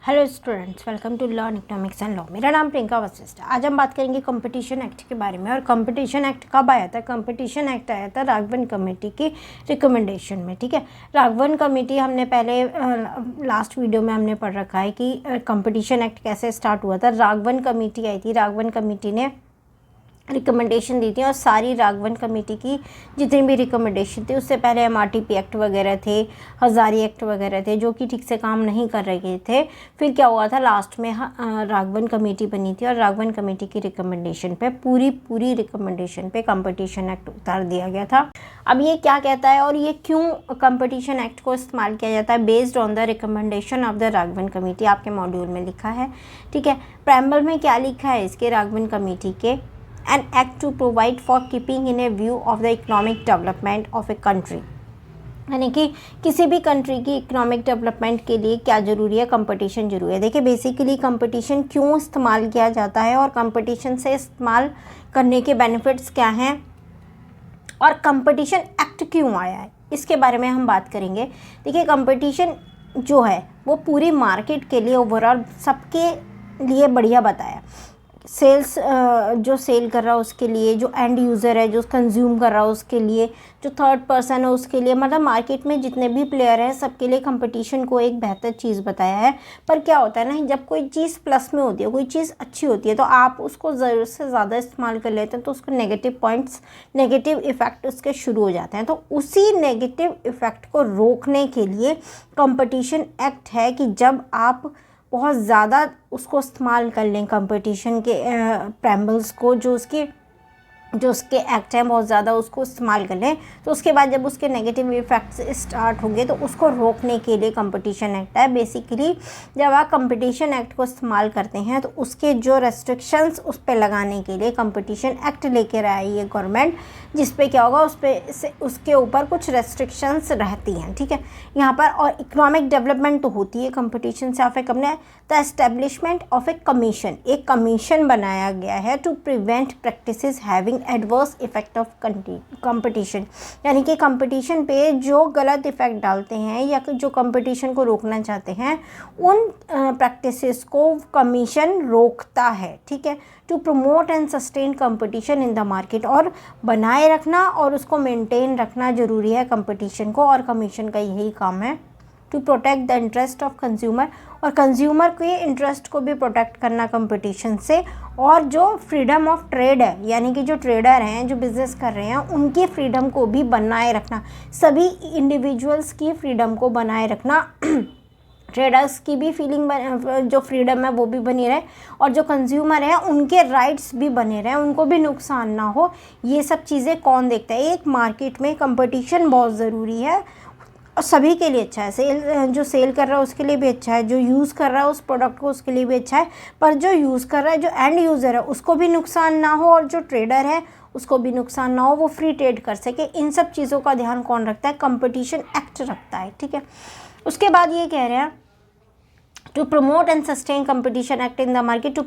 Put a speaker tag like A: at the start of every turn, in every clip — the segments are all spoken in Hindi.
A: Hello students, welcome to learn economics and law. मेरा नाम प्रियंका वशिष्ठ। आज हम बात करेंगे कंपटीशन एक्ट के बारे में। और कंपटीशन एक्ट कब आया था? कंपटीशन एक्ट आया था राघवन कमेटी की रिकमेंडेशन में। ठीक है, राघवन कमेटी हमने पहले लास्ट वीडियो में हमने पढ़ रखा है कि कंपटीशन एक्ट कैसे स्टार्ट हुआ था। राघवन कमेटी आई थी, राघवन कमेटी ने रिकमेंडेशन दी थी और सारी राघवन कमेटी की जितनी भी रिकमेंडेशन थी, उससे पहले एमआरटीपी एक्ट वगैरह थे, हजारी एक्ट वगैरह थे जो कि ठीक से काम नहीं कर रहे थे। फिर क्या हुआ था, लास्ट में राघवन कमेटी बनी थी और राघवन कमेटी की रिकमेंडेशन पे पूरी रिकमेंडेशन पे कंपटीशन एक्ट उतार दिया गया था। अब ये क्या कहता है और ये क्यों कंपटीशन एक्ट को इस्तेमाल किया जाता है? Based on the recommendation of the Raghavan committee, आपके मॉड्यूल में लिखा है। ठीक है, प्रेम्बल में क्या लिखा है इसके राघवन कमेटी के? An act to provide for keeping in a view of the economic development of a country, यानी कि किसी भी कंट्री की इकोनॉमिक डेवलपमेंट के लिए क्या ज़रूरी है? कंपटीशन जरूरी है। देखिए, बेसिकली कंपटीशन क्यों इस्तेमाल किया जाता है और कंपटीशन से इस्तेमाल करने के बेनिफिट्स क्या हैं और कंपटीशन एक्ट क्यों आया है, इसके बारे में हम बात करेंगे। देखिए, कंपटीशन जो है वो पूरी मार्केट के लिए ओवरऑल सबके लिए बढ़िया बताया। सेल्स जो सेल कर रहा है उसके लिए, जो एंड यूज़र है जो कंज्यूम कर रहा है उसके लिए, जो थर्ड पर्सन है उसके लिए, मतलब मार्केट में जितने भी प्लेयर हैं सबके लिए कंपटीशन को एक बेहतर चीज़ बताया है। पर क्या होता है ना, जब कोई चीज़ प्लस में होती है, कोई चीज़ अच्छी होती है, तो आप उसको ज़रूरत से ज़्यादा इस्तेमाल कर लेते हैं तो उसको नेगेटिव पॉइंट्स, नेगेटिव इफ़ेक्ट उसके शुरू हो जाते हैं। तो उसी नेगेटिव इफ़ेक्ट को रोकने के लिए कंपटीशन एक्ट है कि जब आप बहुत ज़्यादा उसको इस्तेमाल कर लें, कंपटीशन के प्रेम्बल्स को, जो उसके एक्ट हैं बहुत ज़्यादा उसको इस्तेमाल कर लें, तो उसके बाद जब उसके नेगेटिव इफ़ेक्ट्स स्टार्ट होंगे तो उसको रोकने के लिए कंपटीशन एक्ट है। बेसिकली जब आप कंपटीशन एक्ट को इस्तेमाल करते हैं तो उसके जो रेस्ट्रिक्शंस उस पर लगाने के लिए कंपटीशन एक्ट लेकर आई है गवर्नमेंट, जिस पे क्या होगा, उसके ऊपर कुछ रेस्ट्रिक्शंस रहती हैं। ठीक है, यहाँ पर और इकोनॉमिक डेवलपमेंट तो होती है कंपटीशन से अफेक्ट करने। The establishment of a commission, एक कमीशन बनाया गया है to prevent practices having adverse effect of competition, यानी कि कंपटीशन पे जो गलत इफेक्ट डालते हैं या जो कंपटीशन को रोकना चाहते हैं उन प्रैक्टिसेस को कमीशन रोकता है। ठीक है, to promote and sustain competition in the market, और बनाए रखना और उसको मेंटेन रखना ज़रूरी है कंपटीशन को, और कमीशन का यही काम है। To protect the interest of consumer, और कंज्यूमर के इंटरेस्ट को भी प्रोटेक्ट करना कंपटीशन से। और जो फ्रीडम ऑफ ट्रेड है, यानी कि जो ट्रेडर हैं जो बिज़नेस कर रहे हैं उनकी फ्रीडम को भी बनाए रखना, सभी इंडिविजुअल्स की फ्रीडम को बनाए रखना, ट्रेडर्स की भी जो फ्रीडम है वो भी बनी रहे, और जो कंज्यूमर है उनके राइट्स भी बने रहे, उनको भी नुकसान ना हो। ये सब चीज़ें कौन देखता है? एक मार्केट में कंपटीशन बहुत ज़रूरी है और सभी के लिए अच्छा है। जो सेल कर रहा है उसके लिए भी अच्छा है, जो यूज़ कर रहा है उस प्रोडक्ट को उसके लिए भी अच्छा है, पर जो यूज़ कर रहा है, जो एंड यूज़र है उसको भी नुकसान ना हो, और जो ट्रेडर है उसको भी नुकसान ना हो, वो फ्री ट्रेड कर सके। इन सब चीज़ों का ध्यान कौन रखता है? कंपटीशन एक्ट रखता है। ठीक है, उसके बाद ये कह रहे हैं to promote and sustain competition act in the market to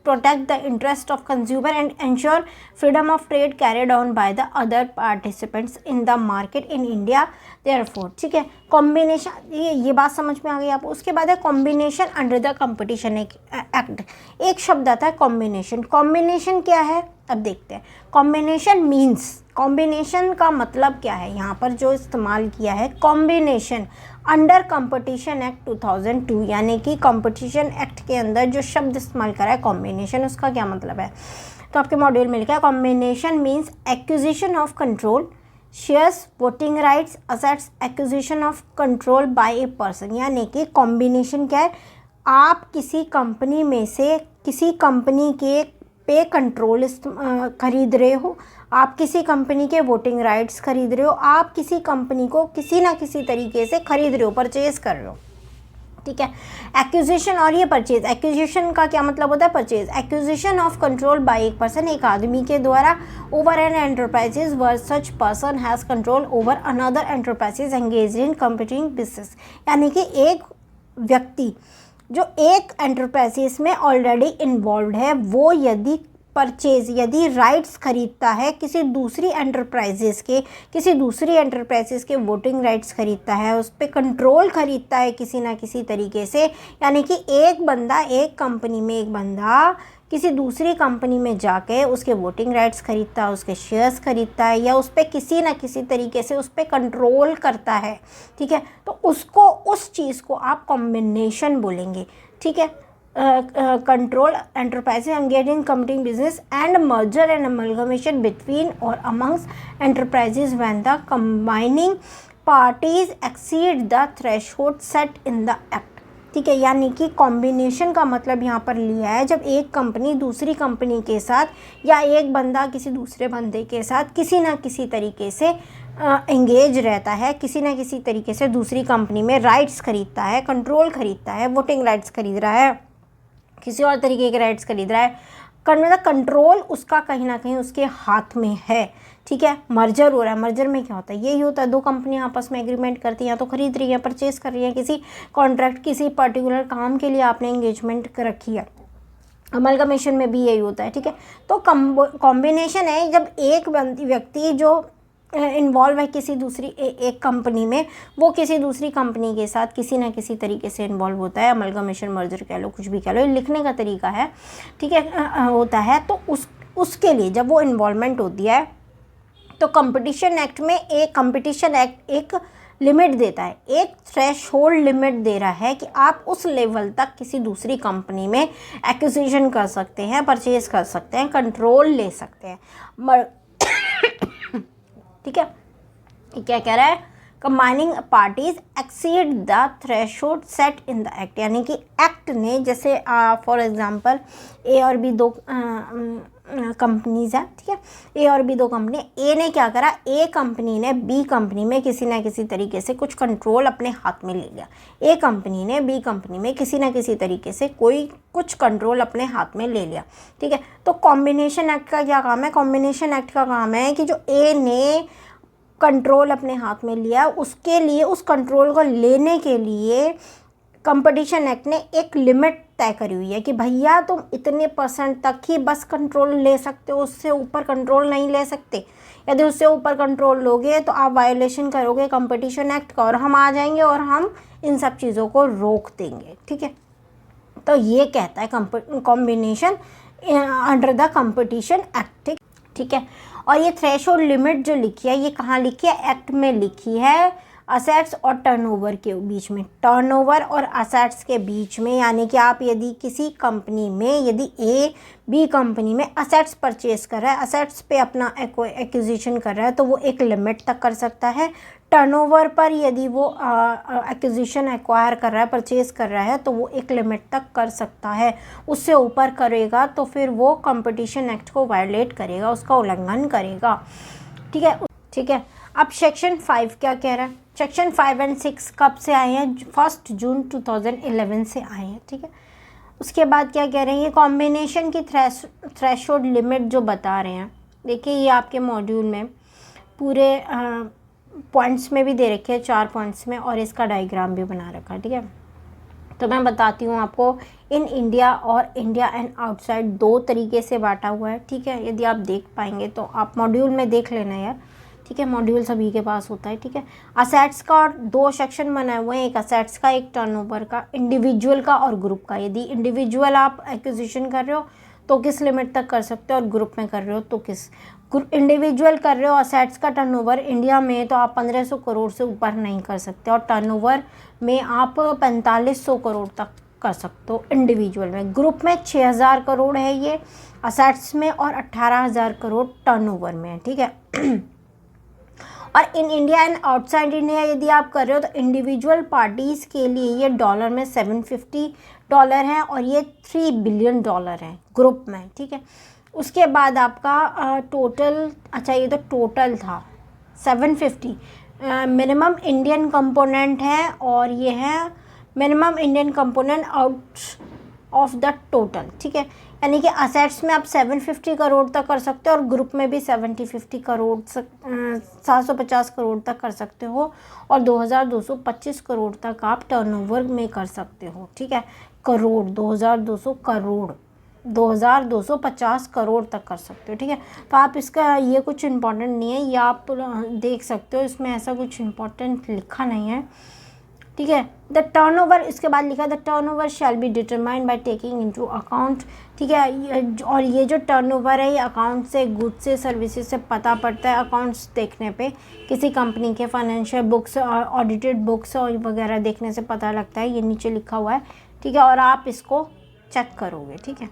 A: protect the interest of consumer and ensure freedom of trade carried on by the other participants in the market in India therefore। ठीक है, कॉम्बिनेशन, ये बात समझ में आ गई आपको। उसके बाद है combination under the competition act. एक शब्द आता है कॉम्बिनेशन। कॉम्बिनेशन क्या है अब देखते हैं। कॉम्बिनेशन मीन्स, कॉम्बिनेशन का मतलब क्या है? यहाँ पर जो इस्तेमाल किया है कॉम्बिनेशन अंडर कंपटीशन एक्ट 2002, यानी कि कंपटीशन एक्ट के अंदर जो शब्द इस्तेमाल करा है कॉम्बिनेशन, उसका क्या मतलब है? तो आपके मॉड्यूल में लिखा है combination means acquisition of control, shares, voting rights, assets, acquisition of control bye a person. यानी कि कॉम्बिनेशन क्या है? आप किसी कंपनी में से किसी कंपनी के पे कंट्रोल खरीद रहे हो, आप किसी कंपनी के वोटिंग राइट्स खरीद रहे हो, आप किसी कंपनी को किसी ना किसी तरीके से खरीद रहे हो, परचेज कर रहे हो। ठीक है, एक्विजिशन और ये परचेज। एक्विजिशन का क्या मतलब होता है? Purchase. Acquisition of control by एक पर्सन, एक आदमी के द्वारा, over an enterprises where such person has control over another enterprises engage in competing business, यानी कि एक व्यक्ति जो एक एंटरप्राइजेस में ऑलरेडी इन्वॉल्व है, वो यदि परचेज, यदि राइट्स खरीदता है किसी दूसरी एंटरप्राइजेस के वोटिंग राइट्स खरीदता है, उस पर कंट्रोल खरीदता है किसी ना किसी तरीके से, यानी कि एक कंपनी में एक बंदा किसी दूसरी कंपनी में जाके उसके वोटिंग राइट्स खरीदता है, उसके शेयर्स खरीदता है, या उस पर किसी ना किसी तरीके से उस पर कंट्रोल करता है, ठीक है, तो उसको, उस चीज़ को आप कॉम्बिनेशन बोलेंगे, ठीक है। Control enterprises engage in company business and merger and amalgamation between और amongst enterprises when the combining parties exceed the threshold set in the act, ठीक है। यानी कि कॉम्बिनेशन का मतलब यहाँ पर लिया है जब एक कंपनी दूसरी कंपनी के साथ, या एक बंदा किसी दूसरे बंदे के साथ किसी ना किसी तरीके से एंगेज रहता है, किसी ना किसी तरीके से दूसरी कंपनी में राइट्स खरीदता है, कंट्रोल खरीदता है, वोटिंग राइट्स खरीद रहा है, किसी और तरीके के राइट्स खरीद रहा है, मतलब कंट्रोल उसका कहीं ना कहीं उसके हाथ में है, ठीक है। मर्जर हो रहा है, मर्जर में क्या होता है, यही होता है, दो कंपनियां आपस में एग्रीमेंट करती हैं, या तो खरीद रही हैं, परचेज कर रही हैं, किसी कॉन्ट्रैक्ट, किसी पर्टिकुलर काम के लिए आपने एंगेजमेंट रखी है। अमलगमेशन में भी यही होता है, ठीक है। तो कॉम्बिनेशन है जब एक व्यक्ति जो इन्वॉल्व है किसी दूसरी एक कंपनी में, वो किसी दूसरी कंपनी के साथ किसी ना किसी तरीके से इन्वॉल्व होता है, अमलगमेशन, मर्जर कह लो, कुछ भी कह लो, लिखने का तरीका है, ठीक है, होता है। तो उसके लिए जब वो इन्वॉल्वमेंट होती है तो कंपटीशन एक्ट में एक लिमिट देता है, एक थ्रेशोल्ड लिमिट दे रहा है कि आप उस लेवल तक किसी दूसरी कंपनी में एक्विजिशन कर सकते हैं, परचेज कर सकते हैं, कंट्रोल ले सकते हैं, ठीक है। क्या कह रहा है, combining parties exceed the threshold set in the act, यानी कि एक्ट ने, जैसे फॉर एग्जांपल ए और बी दो कंपनीज हैं, ठीक है, ए और बी दो कंपनी, ए ने क्या करा, ए कंपनी ने बी कंपनी में किसी ना किसी तरीके से कुछ कंट्रोल अपने हाथ में ले लिया, ए कंपनी ने बी कंपनी में किसी ना किसी तरीके से कुछ कंट्रोल अपने हाथ में ले लिया, ठीक है। तो कॉम्बिनेशन एक्ट का क्या काम है, कॉम्बिनेशन एक्ट का काम है कि जो ए ने कंट्रोल अपने हाथ में लिया, उसके लिए, उस कंट्रोल को लेने के लिए कंपटीशन एक्ट ने एक लिमिट तय करी हुई है कि भैया तुम इतने % तक ही बस कंट्रोल ले सकते हो, उससे ऊपर कंट्रोल नहीं ले सकते। यदि उससे ऊपर कंट्रोल लोगे तो आप वायोलेशन करोगे कंपटीशन एक्ट का, और हम आ जाएंगे और हम इन सब चीज़ों को रोक देंगे, ठीक है। तो ये कहता है combination under the competition act, ठीक है। और ये थ्रेशोल्ड लिमिट जो लिखी है, ये कहाँ लिखी है, एक्ट में लिखी है, असेट्स और टर्नओवर के बीच में, टर्नओवर और असेट्स के बीच में। यानी कि आप यदि किसी कंपनी में, यदि ए बी कंपनी में असेट्स परचेज कर रहा है, असेट्स पे अपना एक्विजिशन कर रहा है, तो वो एक लिमिट तक कर सकता है। टर्नओवर पर यदि वो एक्विजिशन एक्वायर कर रहा है, परचेज कर रहा है, तो वो एक लिमिट तक कर सकता है। उससे ऊपर करेगा तो फिर वो कंपटीशन एक्ट को वायलेट करेगा, उसका उल्लंघन करेगा, ठीक है, ठीक है। अब सेक्शन 5 क्या कह रहा है, सेक्शन 5 और 6 कब से आए हैं, 1 जून 2011 से आए हैं, ठीक है। उसके बाद क्या कह रहे हैं, ये कॉम्बिनेशन की थ्रेशोल्ड लिमिट जो बता रहे हैं, देखिए ये आपके मॉड्यूल में पूरे पॉइंट्स में भी दे रखे हैं, 4 पॉइंट्स में, और इसका डायग्राम भी बना रखा है, ठीक है। तो मैं बताती हूँ आपको, इन इंडिया और इंडिया एंड आउटसाइड 2 तरीके से बांटा हुआ है, ठीक है। यदि आप देख पाएंगे तो आप मॉड्यूल में देख लेना यार, ठीक है, मॉड्यूल सभी के पास होता है, ठीक है। असेट्स का और 2 सेक्शन बनाए हुए हैं, एक असेट्स का, एक टर्नओवर का, इंडिविजुअल का और ग्रुप का। यदि इंडिविजुअल आप एक्विजिशन कर रहे हो तो किस लिमिट तक कर सकते हो, और ग्रुप में कर रहे हो तो किस। इंडिविजुअल कर रहे हो असेट्स का टर्नओवर इंडिया में तो आप 1500 करोड़ से ऊपर नहीं कर सकते, और टर्नओवर में आप 4500 करोड़ तक कर सकते हो इंडिविजुअल में। ग्रुप में 6000 करोड़ है ये असेट्स में, और 18000 करोड़ टर्नओवर में है, ठीक है। और in India and outside India यदि आप कर रहे हो तो इंडिविजुअल पार्टीज़ के लिए ये डॉलर में $750 है, और ये $3 बिलियन है ग्रुप में, ठीक है। उसके बाद आपका टोटल, अच्छा ये तो टोटल था 750, मिनिमम इंडियन कंपोनेंट है, और ये है minimum Indian component out of the total, ठीक है। यानी कि असेट्स में आप 750 करोड़ तक कर सकते हो, और ग्रुप में भी 750 करोड़ 750 करोड़ तक कर सकते हो, और 2225 करोड़ तक आप टर्नओवर में कर सकते हो, ठीक है। करोड़, 2200 करोड़ 2250 करोड़ तक कर सकते हो, ठीक है। तो आप इसका ये कुछ इम्पोर्टेंट नहीं है, ये आप देख सकते हो, इसमें ऐसा कुछ इम्पोर्टेंट लिखा नहीं है, ठीक है। द टर्नओवर, इसके बाद लिखा है the turnover shall be determined by taking into account, ठीक है। और ये जो टर्नओवर है ये अकाउंट से, गुड्स से, सर्विसेज से पता पड़ता है। अकाउंट्स देखने पे किसी कंपनी के फाइनेंशियल बुक्स और ऑडिटेड बुक्स और वगैरह देखने से पता लगता है, ये नीचे लिखा हुआ है, ठीक है। और आप इसको चेक करोगे, ठीक है।